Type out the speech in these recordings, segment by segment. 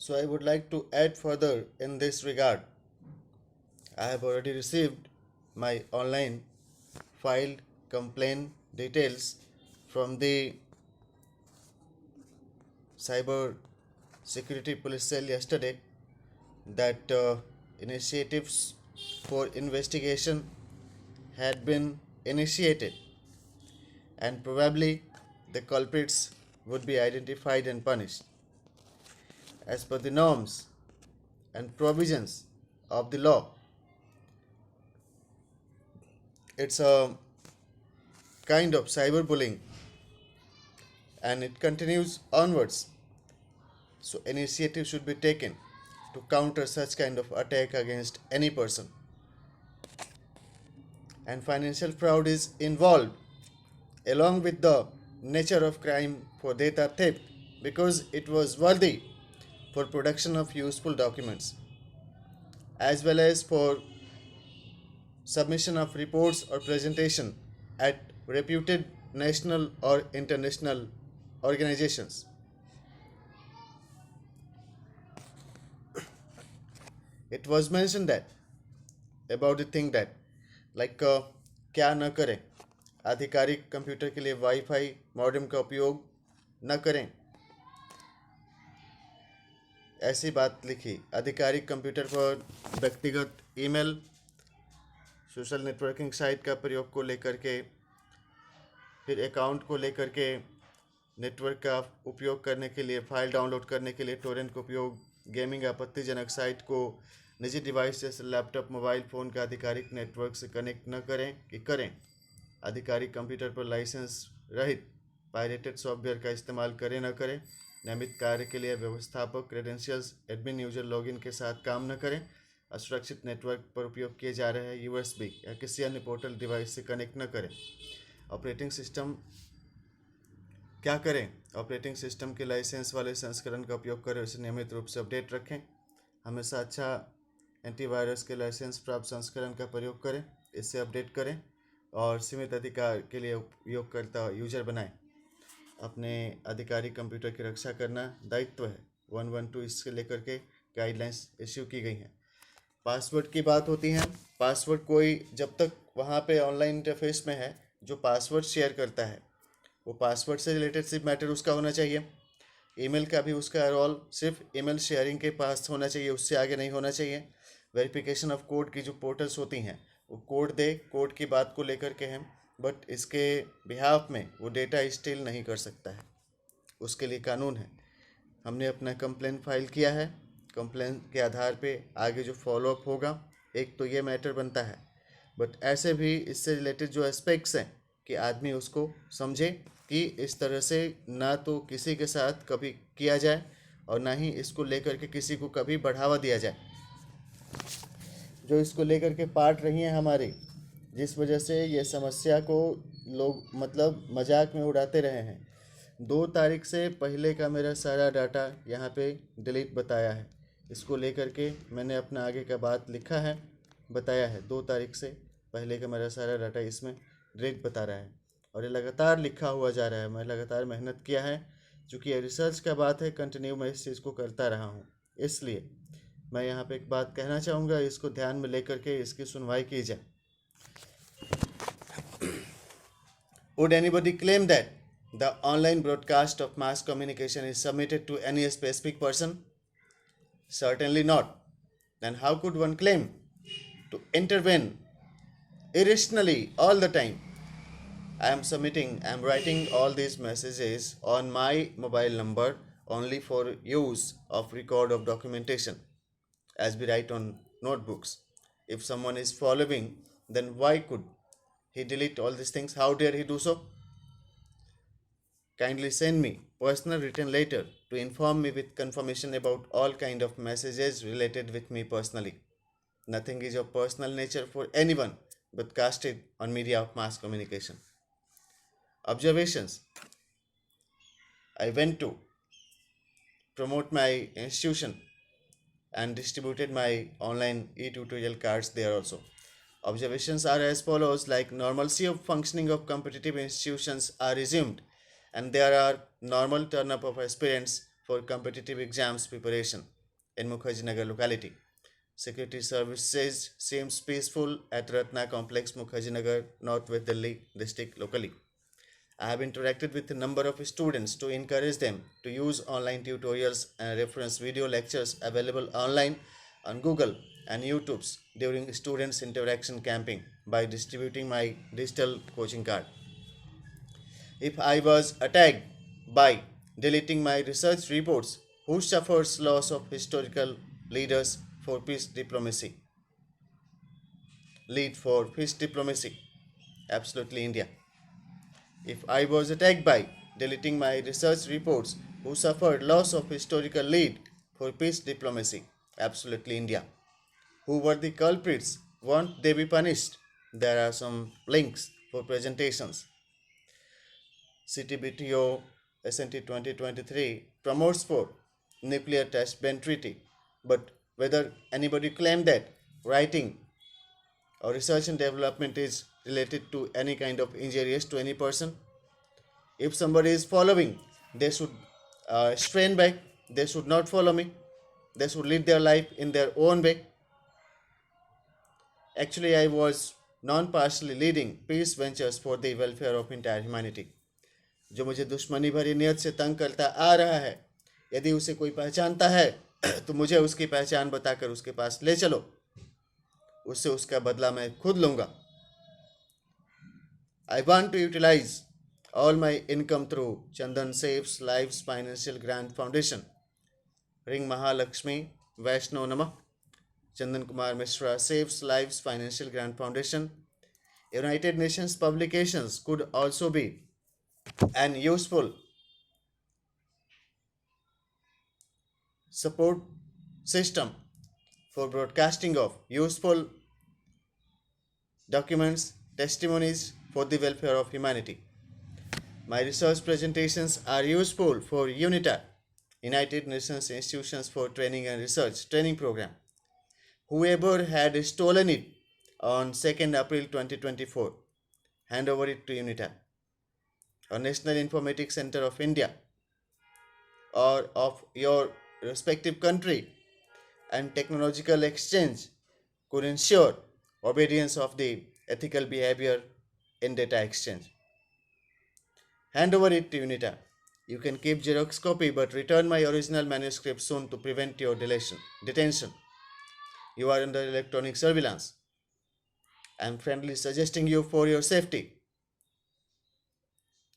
So I would like to add further in this regard. I have already received my online filed complaint details from the cyber security police cell yesterday that initiatives for investigation had been initiated and probably the culprits would be identified and punished as per the norms and provisions of the law. It's a kind of cyberbullying and it continues onwards. So initiative should be taken to counter such kind of attack against any person. And financial fraud is involved along with the nature of crime for data theft because it was worthy for production of useful documents as well as for submission of reports or presentation at reputed national or international organizations. It was mentioned that about the thing that like क्या न करें, आधिकारिक computer के लिए wifi modem का उपयोग न करें, ऐसी बात लिखी। आधिकारिक कंप्यूटर पर व्यक्तिगत ईमेल सोशल नेटवर्किंग साइट का प्रयोग को लेकर के, फिर अकाउंट को लेकर के, नेटवर्क का उपयोग करने के लिए, फाइल डाउनलोड करने के लिए टोरेंट का उपयोग, गेमिंग आपत्तिजनक साइट को निजी डिवाइस जैसे लैपटॉप मोबाइल फ़ोन का आधिकारिक नेटवर्क से कनेक्ट न करें कि करें, आधिकारिक कंप्यूटर पर लाइसेंस रहित पायरेटेड सॉफ्टवेयर का इस्तेमाल करें न करें, नियमित कार्य के लिए व्यवस्थापक क्रेडेंशियल्स एडमिन यूजर लॉगिन के साथ काम न करें, असुरक्षित नेटवर्क पर उपयोग किए जा रहे यूएसबी या किसी अन्य पोर्टल डिवाइस से कनेक्ट न करें। ऑपरेटिंग सिस्टम क्या करें? ऑपरेटिंग सिस्टम के लाइसेंस वाले संस्करण का उपयोग करें, उसे नियमित रूप से अपडेट रखें, हमेशा अच्छा एंटीवायरस के लाइसेंस प्राप्त संस्करण का प्रयोग करें, इससे अपडेट करें और सीमित अधिकार के लिए उपयोगकर्ता यूजर बनाएं। अपने आधिकारिक कंप्यूटर की रक्षा करना दायित्व है। 112 इसके लेकर के गाइडलाइंस इश्यू की गई हैं। पासवर्ड की बात होती है। पासवर्ड कोई जब तक वहाँ पे ऑनलाइन इंटरफेस में है, जो पासवर्ड शेयर करता है वो पासवर्ड से रिलेटेड सिर्फ मैटर उसका होना चाहिए। ईमेल का भी उसका रोल सिर्फ ईमेल शेयरिंग के पास होना चाहिए, उससे आगे नहीं होना चाहिए। वेरिफिकेशन ऑफ कोड की जो पोर्टल्स होती हैं वो कोड दे, कोड की बात को लेकर के हैं, बट इसके बिहाफ में वो डेटा स्टील नहीं कर सकता है, उसके लिए कानून है। हमने अपना कंप्लेंट फाइल किया है, कंप्लेंट के आधार पे आगे जो फॉलोअप होगा, एक तो ये मैटर बनता है, बट ऐसे भी इससे रिलेटेड जो एस्पेक्ट्स हैं कि आदमी उसको समझे कि इस तरह से ना तो किसी के साथ कभी किया जाए और ना ही इसको लेकर के किसी को कभी बढ़ावा दिया जाए। जो इसको लेकर के पार्ट रही हैं हमारी, जिस वजह से ये समस्या को लोग मतलब मजाक में उड़ाते रहे हैं। 2 तारीख से पहले का मेरा सारा डाटा यहाँ पे डिलीट बताया है। इसको लेकर के मैंने अपना आगे का बात लिखा है, बताया है। 2 तारीख से पहले का मेरा सारा डाटा इसमें डिलीट बता रहा है और ये लगातार लिखा हुआ जा रहा है। मैं लगातार मेहनत किया है, चूँकि ये रिसर्च का बात है, कंटिन्यू मैं इस चीज़ को करता रहा हूँ। इसलिए मैं यहाँ पे एक बात कहना चाहूँगा, इसको ध्यान में लेकर के इसकी सुनवाई की जाए। Would anybody claim that the online broadcast of mass communication is submitted to any specific person? Certainly not. Then how could one claim to intervene irrationally all the time? I am writing all these messages on my mobile number only for use of record of documentation, as we write on notebooks. If someone is following, then why could he delete all these things? How dare he do so? Kindly send me personal written letter to inform me with confirmation about all kind of messages related with me personally. Nothing is of personal nature for anyone but casted on media of mass communication. Observations. I went to promote my institution and distributed my online e-tutorial cards there also. Observations are as follows: like normalcy of functioning of competitive institutions are resumed and there are normal turn up of aspirants for competitive exams preparation. in Mukherjee locality. Security services seems peaceful at Ratna Complex, Mukherjee Northwest Delhi district locally. I have interacted with a number of students to encourage them to use online tutorials and reference video lectures available online on Google and YouTube during students' interaction camping by distributing my digital coaching card. If I was attacked by deleting my research reports, who suffers loss of historical leaders for peace diplomacy? Lead for peace diplomacy. Absolutely India. If I was attacked by deleting my research reports, who suffered loss of historical lead for peace diplomacy? Absolutely India. Who were the culprits? Won't they be punished? There are some links for presentations. CTBTO SNT 2023 promotes for nuclear test ban treaty, but whether anybody claimed that writing or research and development is related to any kind of injurious to any person, if somebody is following, they should strain back. They should not follow me. They should lead their life in their own way. Actually, I was non-partially leading peace ventures for the welfare of entire humanity. जो मुझे दुश्मनी भरी नियत से तंग करता आ रहा है, यदि उसे कोई पहचानता है तो मुझे उसकी पहचान बताकर उसके पास ले चलो, उससे उसका बदला मैं खुद लूँगा. I want to utilize all my income through Chandan Saves Lives Financial Grant Foundation. Ring Mahalakshmi Vaishno Namah. Chandan Kumar Mishra Saves Lives Financial Grant Foundation. United Nations publications could also be an useful support system for broadcasting of useful documents, testimonies for the welfare of humanity. My research presentations are useful for UNITA, United Nations Institutions for Training and Research training program. Whoever had stolen it on 2nd April 2024, hand over it to UNITA or National Informatics Center of India or of your respective country, and technological exchange could ensure obedience of the ethical behavior in data exchange. Hand over it to UNITA. You can keep Xerox copy but return my original manuscript soon to prevent your detention. You are under electronic surveillance. I am friendly suggesting you for your safety.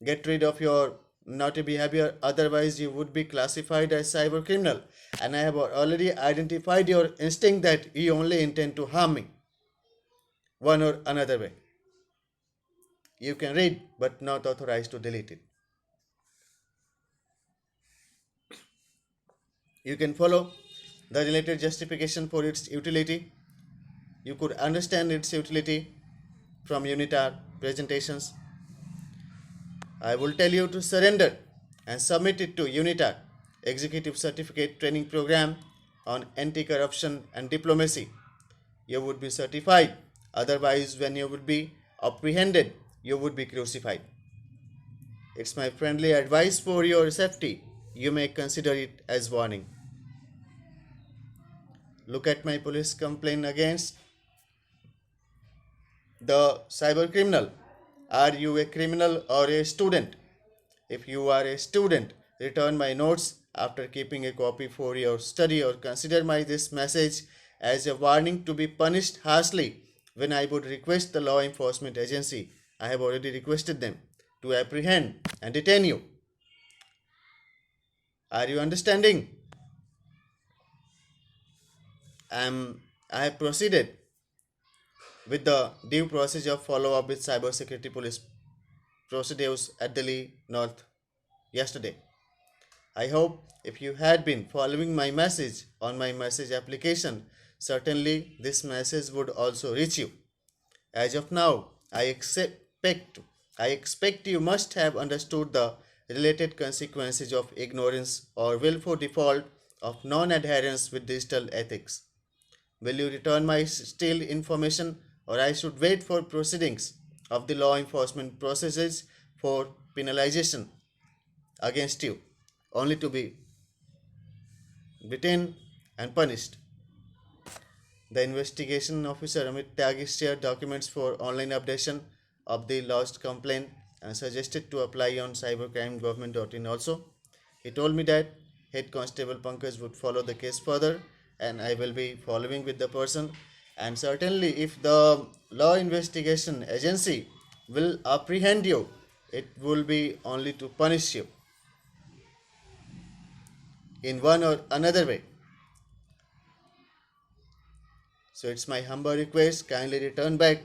Get rid of your naughty behavior, otherwise you would be classified as cyber criminal, and I have already identified your instinct that you only intend to harm me one or another way. You can read but not authorized to delete it. You can follow the related justification for its utility. You could understand its utility from UNITAR presentations. I will tell you to surrender and submit it to UNITAR Executive Certificate Training Program on Anti-Corruption and Diplomacy. You would be certified. Otherwise, when you would be apprehended, you would be crucified. It's my friendly advice for your safety. You may consider it as warning. Look at my police complaint against the cyber criminal. Are you a criminal or a student? If you are a student, return my notes after keeping a copy for your study, or consider this message as a warning to be punished harshly when I would request the law enforcement agency. I have already requested them to apprehend and detain you. Are you understanding? I have proceeded with the due process of follow-up with cybersecurity police procedures at Delhi North yesterday. I hope if you had been following my message on my message application, certainly this message would also reach you. As of now, I expect you must have understood the related consequences of ignorance or willful default of non-adherence with digital ethics. Will you return my stale information, or I should wait for proceedings of the law enforcement processes for penalization against you, only to be detained and punished. The investigation officer Amit Tyagi shared documents for online updation of the lodged complaint and suggested to apply on cybercrimegovernment.in also. He told me that Head Constable Pankaj would follow the case further and I will be following with the person. And certainly, if the law investigation agency will apprehend you, it will be only to punish you in one or another way. So it's my humble request, kindly return back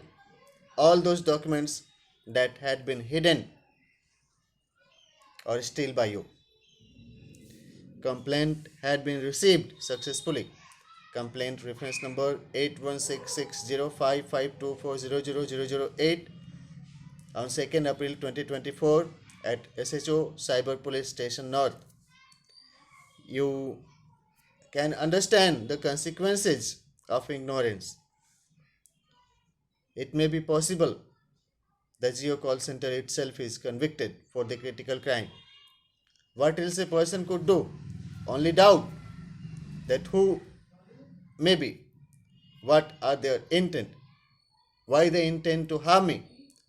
all those documents that had been hidden or stolen by you. Complaint had been received successfully. Complaint reference number 81660552400008 on 2nd April 2024 at SHO Cyber Police Station North. You can understand the consequences of ignorance. It may be possible the Geo call center itself is convicted for the critical crime. What else a person could do? Only doubt that who may be, what are their intent, why they intend to harm me,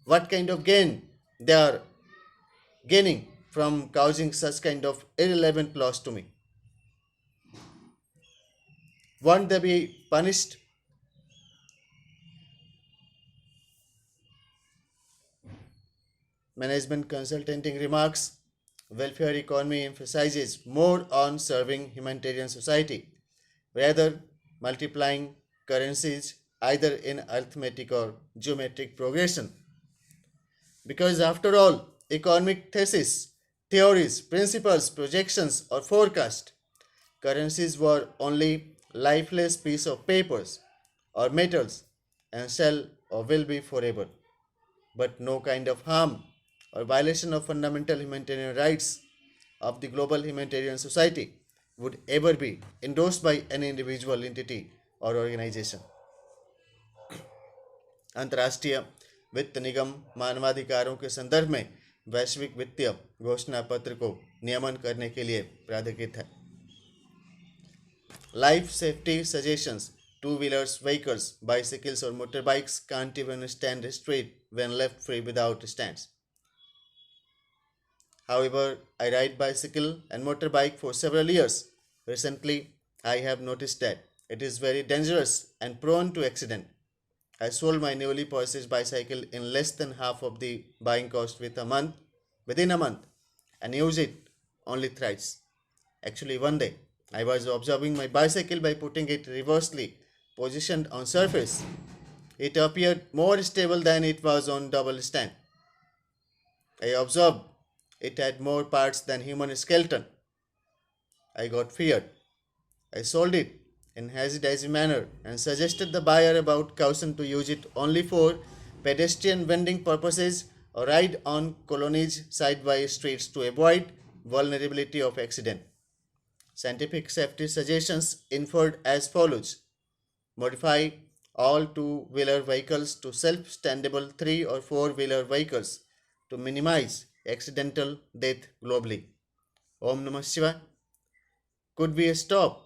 what kind of gain they are gaining from causing such kind of irrelevant loss to me. Won't they be punished? Management consulting remarks welfare economy emphasizes more on serving humanitarian society, rather multiplying currencies either in arithmetic or geometric progression. Because after all, economic thesis, theories, principles, projections, or forecast, currencies were only lifeless piece of papers or metals and shall or will be forever. But no kind of harm or violation of fundamental humanitarian rights of the global humanitarian society would ever be endorsed by any individual entity और organisation. अंतर्राष्ट्रीय वित्त निगम मानवाधिकारों के संदर्भ में वैश्विक वित्तीय घोषणा पत्र को नियमन करने के लिए प्राधिकृत है. Life safety suggestions. Two-wheelers, vehicles, bicycles or motorbikes can't even stand straight when left free without stands. However, I ride bicycle and motorbike for several years. Recently, I have noticed that it is very dangerous and prone to accident. I sold my newly purchased bicycle in less than half of the buying cost within a month and use it only thrice. Actually, one day I was observing my bicycle by putting it reversely positioned on surface. It appeared more stable than it was on double stand. I observed it had more parts than human skeleton. I got feared. I sold it in hazy-daisy manner and suggested the buyer about caution to use it only for pedestrian vending purposes or ride on colonies side-by streets to avoid vulnerability of accident. Scientific safety suggestions inferred as follows. Modify all two-wheeler vehicles to self-standable three- or four-wheeler vehicles to minimize accidental death globally. Om Namah Shivaya. Could we stop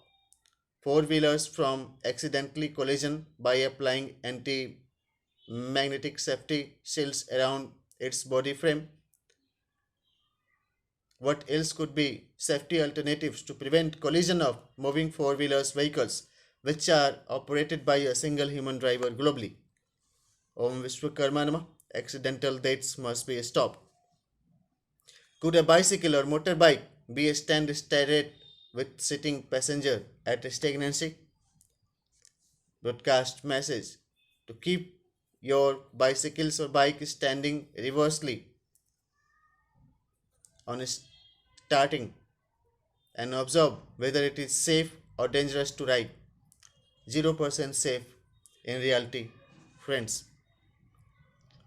four-wheelers from accidentally collision by applying anti-magnetic safety shields around its body frame? What else could be safety alternatives to prevent collision of moving four-wheelers vehicles which are operated by a single human driver globally? Om Vishwakarma Namah. Accidental deaths must be stopped. Could a bicycle or motorbike be a stand straight with sitting passenger at stagnancy? Broadcast message to keep your bicycles or bike standing reversely on starting and observe whether it is safe or dangerous to ride. 0% safe in reality, friends.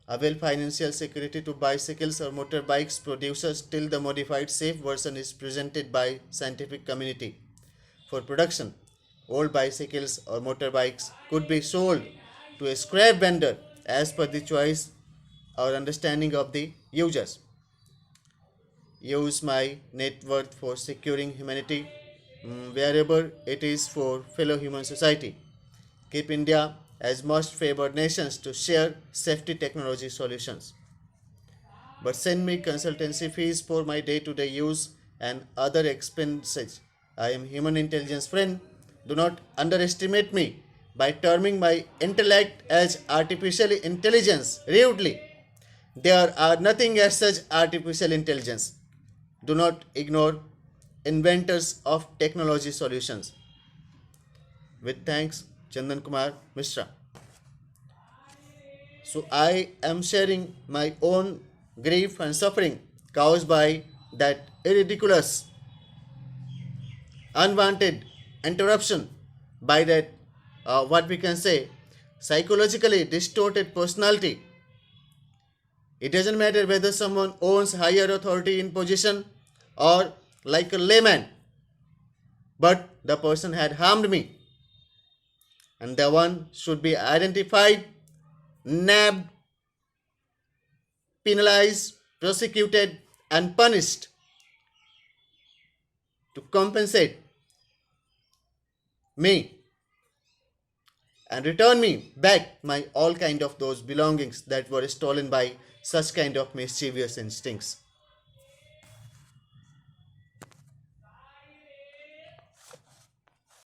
Avail financial security to bicycles or motorbikes producers till the modified safe version is presented by scientific community. For production, old bicycles or motorbikes could be sold to a scrap vendor as per the choice or understanding of the users. Use my net worth for securing humanity wherever it is for fellow human society. Keep India as most favored nations to share safety technology solutions. But send me consultancy fees for my day-to-day use and other expenses. I am human intelligence friend. Do not underestimate me by terming my intellect as artificial intelligence rudely. There are nothing as such artificial intelligence. Do not ignore inventors of technology solutions. With thanks, Chandan Kumar Mishra. So I am sharing my own grief and suffering caused by that ridiculous, unwanted interruption by that, what we can say, psychologically distorted personality. It doesn't matter whether someone owns higher authority in position or like a layman, but the person had harmed me, and the one should be identified, nabbed, penalized, prosecuted, and punished to compensate me and return me back my all kind of those belongings that were stolen by such kind of mischievous instincts.